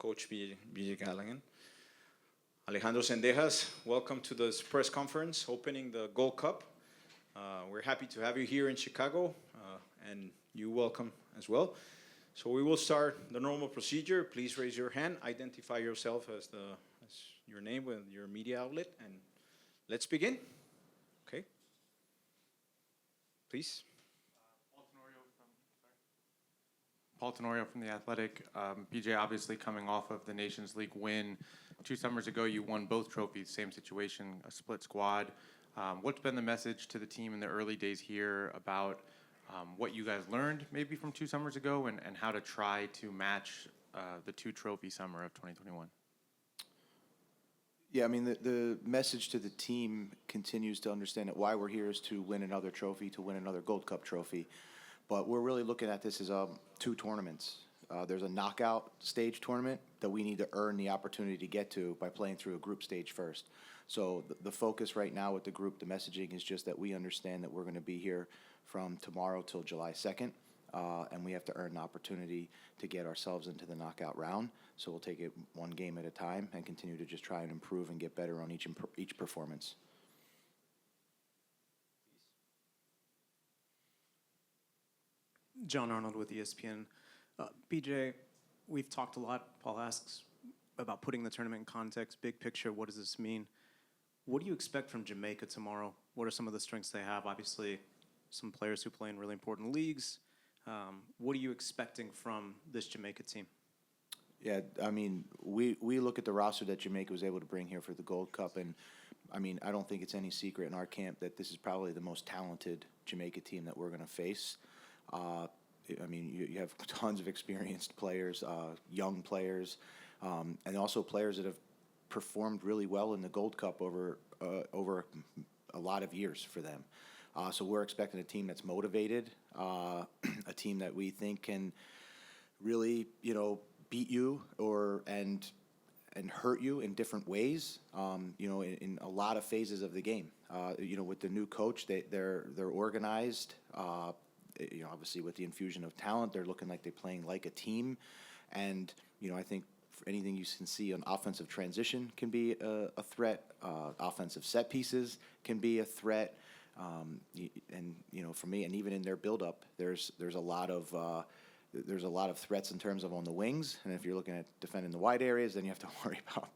Coach BJ Gallagher. Alejandro Sendejas, welcome to this press conference opening the Gold Cup. We're happy to have you here in Chicago, and you welcome as well. So we will start the normal procedure. Please raise your hand, identify yourself as your name with your media outlet, and let's begin. Okay. Please. Paul Tenorio from The Athletic. BJ, obviously coming off of the Nations League win 2 summers ago, you won both trophies, same situation, a split squad. What's been the message to the team in the early days here about what you guys learned maybe from 2 summers ago and how to try to match the 2-trophy summer of 2021? Yeah, I mean, the message to the team continues to understand that why we're here is to win another trophy, to win another Gold Cup trophy. But we're really looking at this as 2 tournaments. There's a knockout stage tournament that we need to earn the opportunity to get to by playing through a group stage first. So the focus right now with the group, the messaging is just that we understand that we're going to be here from tomorrow till July 2nd, and we have to earn the opportunity to get ourselves into the knockout round. So we'll take it one game at a time and continue to just try and improve and get better on each performance. John Arnold with ESPN. BJ, we've talked a lot, Paul asks, about putting the tournament in context, big picture, what does this mean? What do you expect from Jamaica tomorrow? What are some of the strengths they have? Obviously, some players who play in really important leagues. What are you expecting from this Jamaica team? Yeah, I mean, we look at the roster that Jamaica was able to bring here for the Gold Cup, and I mean, I don't think it's any secret in our camp that this is probably the most talented Jamaica team that we're going to face. I mean, you have tons of experienced players, young players, and also players that have performed really well in the Gold Cup over a lot of years for them. So we're expecting a team that's motivated, a team that we think can really, beat you and hurt you in different ways, in a lot of phases of the game. With the new coach, they're organized. Obviously with the infusion of talent, they're looking like they're playing like a team. And, I think for anything you can see on offensive transition can be a threat. Offensive set pieces can be a threat. And, for me, and even in their buildup, there's a lot of threats in terms of on the wings. And if you're looking at defending the wide areas, then you have to worry about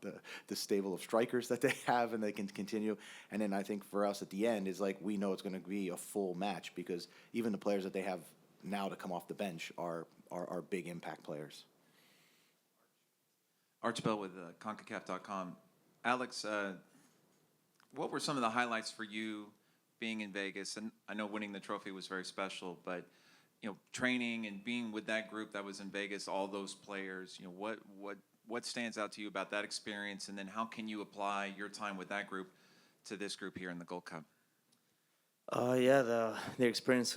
the stable of strikers that they have, and they can continue. And then I think for us at the end is we know it's going to be a full match because even the players that they have now to come off the bench are big impact players. Arch Bell with CONCACAF.com. Alex, what were some of the highlights for you being in Vegas? And I know winning the trophy was very special, but training and being with that group that was in Vegas, all those players, what stands out to you about that experience? And then how can you apply your time with that group to this group here in the Gold Cup? The experience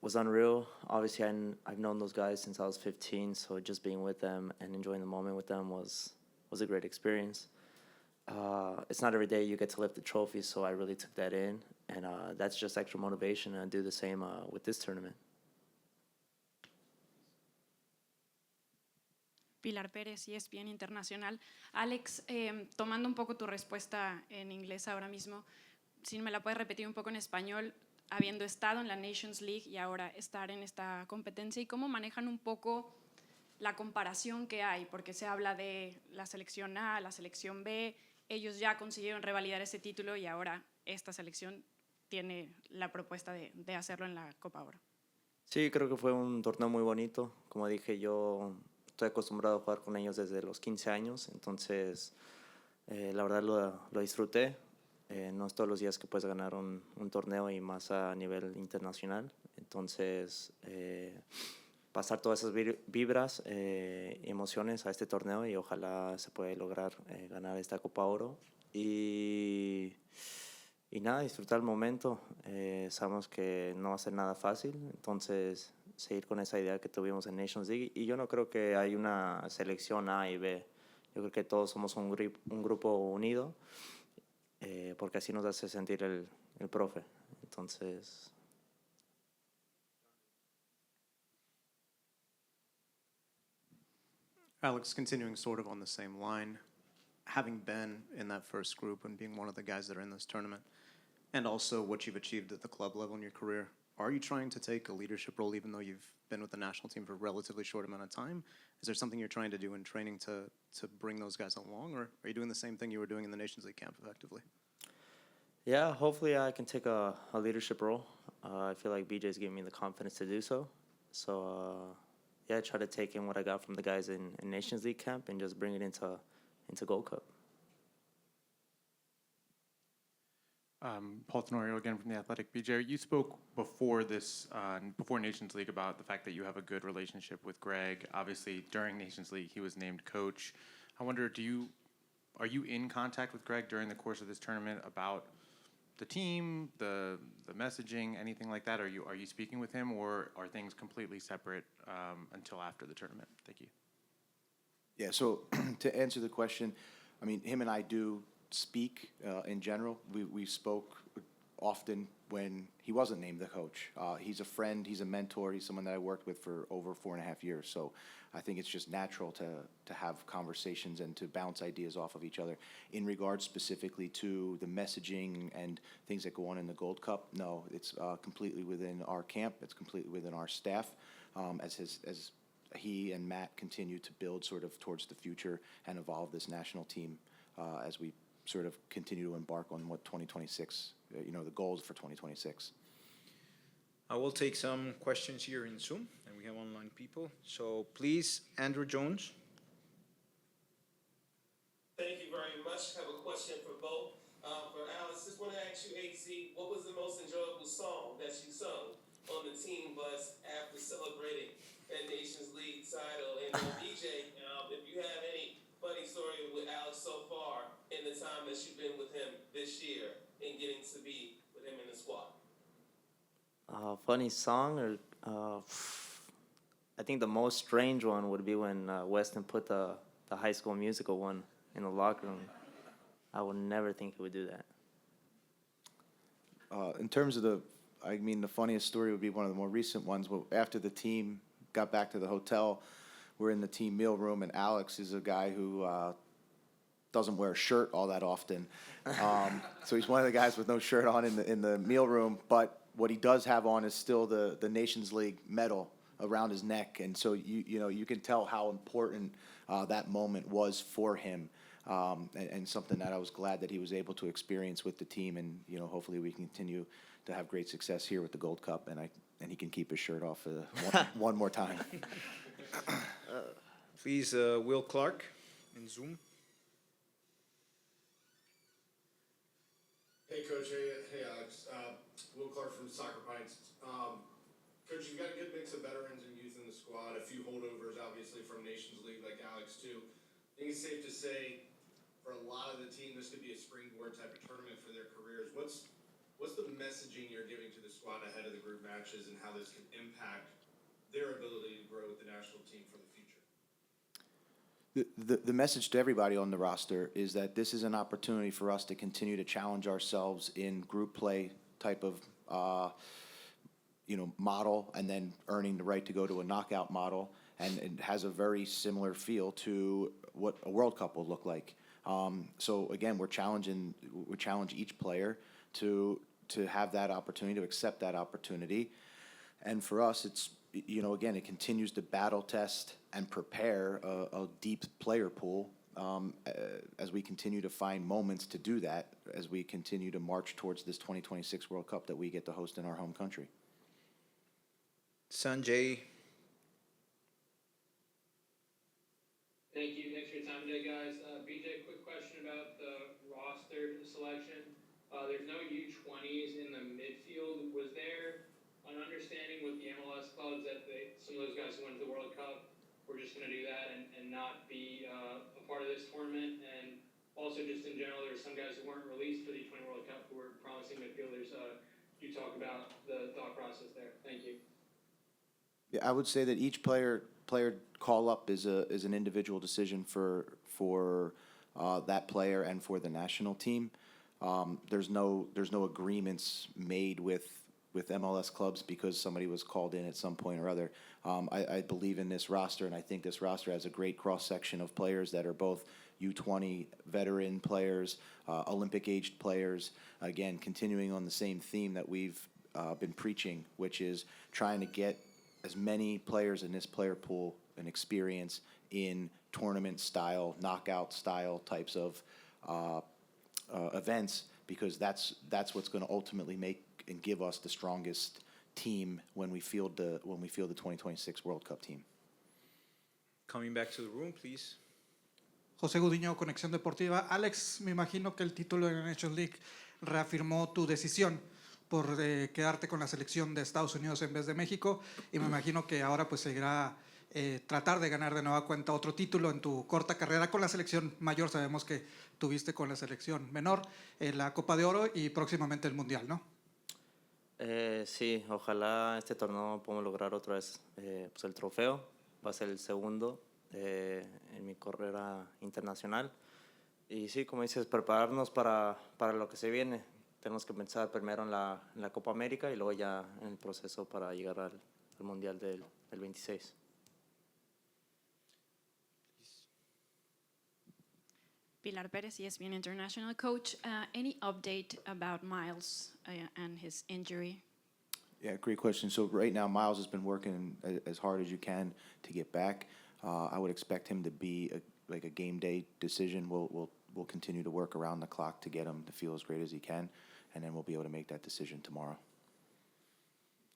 was unreal. Obviously, I've known those guys since I was 15, so just being with them and enjoying the moment with them was a great experience. It's not every day you get to lift the trophy, so I really took that in, and that's just extra motivation, and I do the same with this tournament. Pilar Pérez, ESPN Internacional. Alex, tomando un poco tu respuesta en inglés ahora mismo, si me la puedes repetir un poco en español, habiendo estado en la Nations League y ahora estar en esta competencia, y cómo manejan un poco la comparación que hay, porque se habla de la selección A, la selección B, ellos ya consiguieron revalidar ese título y ahora esta selección tiene la propuesta de hacerlo en la Copa Oro. Sí, creo que fue un torneo muy bonito. Como dije, yo estoy acostumbrado a jugar con ellos desde los 15 años, entonces la verdad lo disfruté. No es todos los días que puedes ganar un torneo y más a nivel internacional. Entonces, pasar todas esas vibras y emociones a este torneo y ojalá se pueda lograr ganar esta Copa Oro. Y nada, disfrutar el momento. Sabemos que no va a ser nada fácil, entonces seguir con esa idea que tuvimos en Nations League. Y yo no creo que hay una selección A y B. Yo creo que todos somos un grupo unido. Porque así nos hace sentir el profe. Entonces... Alex, continuing sort of on the same line, having been in that first group and being one of the guys that are in this tournament, and also what you've achieved at the club level in your career, are you trying to take a leadership role even though you've been with the national team for a relatively short amount of time? Is there something you're trying to do in training to bring those guys along, or are you doing the same thing you were doing in the Nations League camp effectively? Yeah, hopefully I can take a leadership role. I feel like BJ's giving me the confidence to do so. So, yeah, I try to take in what I got from the guys in Nations League camp and just bring it into Gold Cup. Paul Tenorio again from The Athletic. BJ, you spoke before this, before Nations League about the fact that you have a good relationship with Greg. Obviously, during Nations League, he was named coach. I wonder, are you in contact with Greg during the course of this tournament about the team, the messaging, anything like that? Are you speaking with him, or are things completely separate until after the tournament? Thank you. Yeah, so to answer the question, I mean, him and I do speak in general. We spoke often when he wasn't named the coach. He's a friend, he's a mentor, he's someone that I worked with for over 4.5 years. So I think it's just natural to have conversations and to bounce ideas off of each other. In regards specifically to the messaging and things that go on in the Gold Cup, no, it's completely within our camp, it's completely within our staff, as he and Matt continue to build sort of towards the future and evolve this national team as we sort of continue to embark on what 2026, the goals for 2026. I will take some questions here in Zoom, and we have online people. So please, Andrew Jones. Thank you very much. I have a question for both. For Alice, just want to ask you, AZ, what was the most enjoyable song that you sung on the team bus after celebrating that Nations League title? And BJ, if you have any funny story with Alex so far in the time that you've been with him this year and getting to be with him in the squad. Funny song, or I think the most strange one would be when Weston put the High School Musical one in the locker room. I would never think he would do that. In terms of the funniest story would be one of the more recent ones. After the team got back to the hotel, we're in the team meal room, and Alex is a guy who doesn't wear a shirt all that often. So he's one of the guys with no shirt on in the meal room, but what he does have on is still the Nations League medal around his neck, and so you can tell how important that moment was for him, and something that I was glad that he was able to experience with the team, and hopefully we continue to have great success here with the Gold Cup, and he can keep his shirt off one more time. Please, Will Clark in Zoom. Hey, Coach. Hey, Alex. Will Clark from Soccer Pints. Coach, you've got a good mix of veterans and youth in the squad, a few holdovers, obviously, from Nations League like Alex, too. I think it's safe to say for a lot of the team, this could be a springboard type of tournament for their careers. What's the messaging you're giving to the squad ahead of the group matches and how this can impact their ability to grow with the national team for the future? The message to everybody on the roster is that this is an opportunity for us to continue to challenge ourselves in group play type of model, and then earning the right to go to a knockout model, and it has a very similar feel to what a World Cup will look like. So again, we challenge each player to have that opportunity, to accept that opportunity, and for us, it's again, it continues to battle test and prepare a deep player pool as we continue to find moments to do that, as we continue to march towards this 2026 World Cup that we get to host in our home country. Sanjay. Thank you. Thanks for your time today, guys. BJ, quick question about the roster selection. There's no U20s in the midfield. Was there an understanding with the MLS clubs that some of those guys who went to the World Cup were just going to do that and not be a part of this tournament? And also, just in general, there were some guys who weren't released for the U20 World Cup who were promising midfielders. You talk about the thought process there. Thank you. Yeah, I would say that each player call up is an individual decision for that player and for the national team. There's no agreements made with with MLS clubs because somebody was called in at some point or other. I believe in this roster, and I think this roster has a great cross-section of players that are both U20 veteran players, Olympic-aged players, again, continuing on the same theme that we've been preaching, which is trying to get as many players in this player pool and experience in tournament-style, knockout-style types of events, because that's what's going to ultimately make and give us the strongest team when we field the 2026 World Cup team. Coming back to the room, please. José Gudiño, Conexión Deportiva. Alex, me imagino que el título de la Nations League reafirmó tu decisión por quedarte con la selección de Estados Unidos en vez de México, y me imagino que ahora pues seguirá tratar de ganar de nueva cuenta otro título en tu corta carrera con la selección mayor. Sabemos que tuviste con la selección menor la Copa de Oro y próximamente el Mundial, ¿no? Sí, ojalá este torneo podamos lograr otra vez pues el trofeo. Va a ser el segundo en mi carrera internacional. Y sí, como dices, prepararnos para lo que se viene. Tenemos que pensar primero en la Copa América y luego ya en el proceso para llegar al Mundial del 26. Pilar Pérez, ESPN International. Coach, any update about Miles and his injury? Yeah, great question. So right now, Miles has been working as hard as you can to get back. I would expect him to be like a game day decision. We'll continue to work around the clock to get him to feel as great as he can, and then we'll be able to make that decision tomorrow.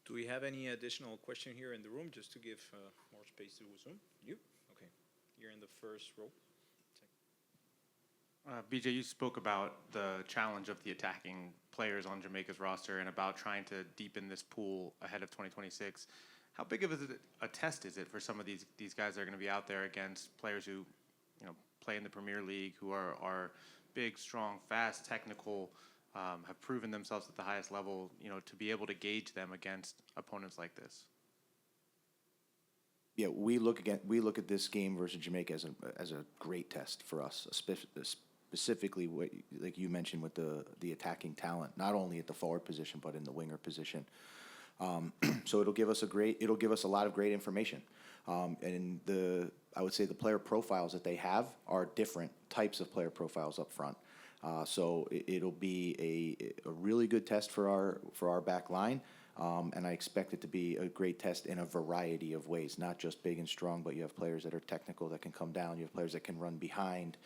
Do we have any additional question here in the room, just to give more space to Zoom? You? Okay. You're in the first row. BJ, you spoke about the challenge of the attacking players on Jamaica's roster and about trying to deepen this pool ahead of 2026. How big of a test is it for some of these guys that are going to be out there against players who, play in the Premier League, who are big, strong, fast, technical, have proven themselves at the highest level, to be able to gauge them against opponents like this? Yeah, we look at this game versus Jamaica as a great test for us, specifically what, like you mentioned, with the attacking talent, not only at the forward position but in the winger position. So it'll give us a lot of great information. And I would say the player profiles that they have are different types of player profiles up front. So it'll be a really good test for our back line. And I expect it to be a great test in a variety of ways, not just big and strong, but you have players that are technical that can come down. You have players that can run behind.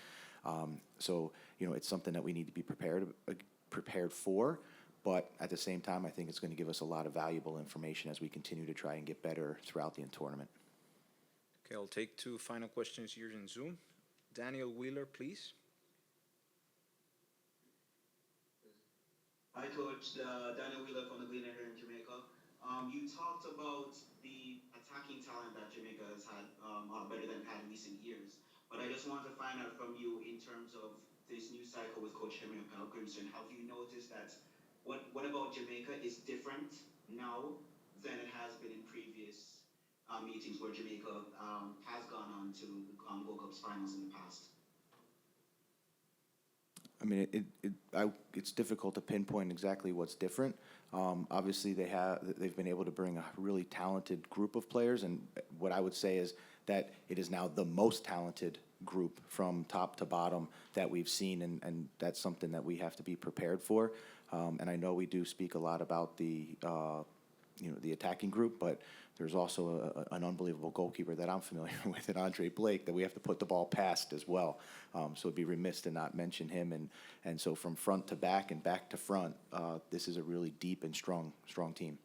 So it's something that we need to be prepared for. But at the same time, I think it's going to give us a lot of valuable information as we continue to try and get better throughout the tournament. Okay, I'll take two final questions here in Zoom. Daniel Wheeler, please. Hi, Coach. Daniel Wheeler from the Gleaner here in Jamaica. You talked about the attacking talent that Jamaica has had, better than it had in recent years. But I just wanted to find out from you, in terms of this new cycle with Coach Henry Grimson, have you noticed that what about Jamaica is different now than it has been in previous meetings where Jamaica has gone on to Gold Cups finals in the past? I mean, it's difficult to pinpoint exactly what's different. Obviously, they've been able to bring a really talented group of players, and what I would say is that it is now the most talented group from top to bottom that we've seen, and that's something that we have to be prepared for. And I know we do speak a lot about the attacking group, but there's also an unbelievable goalkeeper that I'm familiar with, and Andre Blake, that we have to put the ball past as well. So it'd be remiss to not mention him. And so from front to back and back to front, this is a really deep and strong team.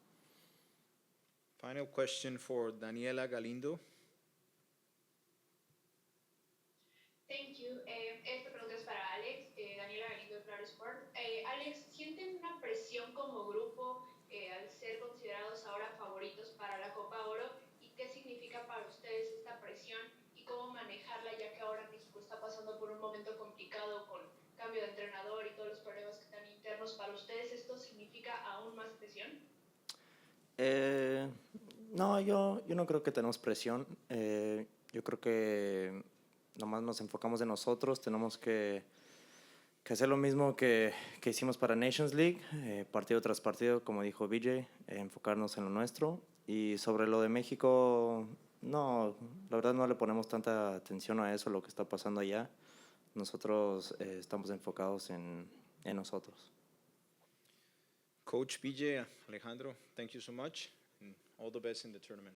Final question for Daniela Galindo. Thank you. Esta pregunta es para Alex, Daniela Galindo de Claro Sport. Alex, ¿sienten una presión como grupo al ser considerados ahora favoritos para la Copa Oro? ¿Y qué significa para ustedes esta presión y cómo manejarla, ya que ahora México está pasando por un momento complicado con cambio de entrenador y todos los problemas que están internos? ¿Para ustedes esto significa aún más presión? No, yo no creo que tenemos presión. Yo creo que nomás nos enfocamos en nosotros. Tenemos que que hacer lo mismo que hicimos para Nations League, partido tras partido, como dijo BJ, enfocarnos en lo nuestro. Y sobre lo de México, no, la verdad no le ponemos tanta atención a eso, lo que está pasando allá. Nosotros estamos enfocados en nosotros. Coach BJ, Alejandro, thank you so much, and all the best in the tournament.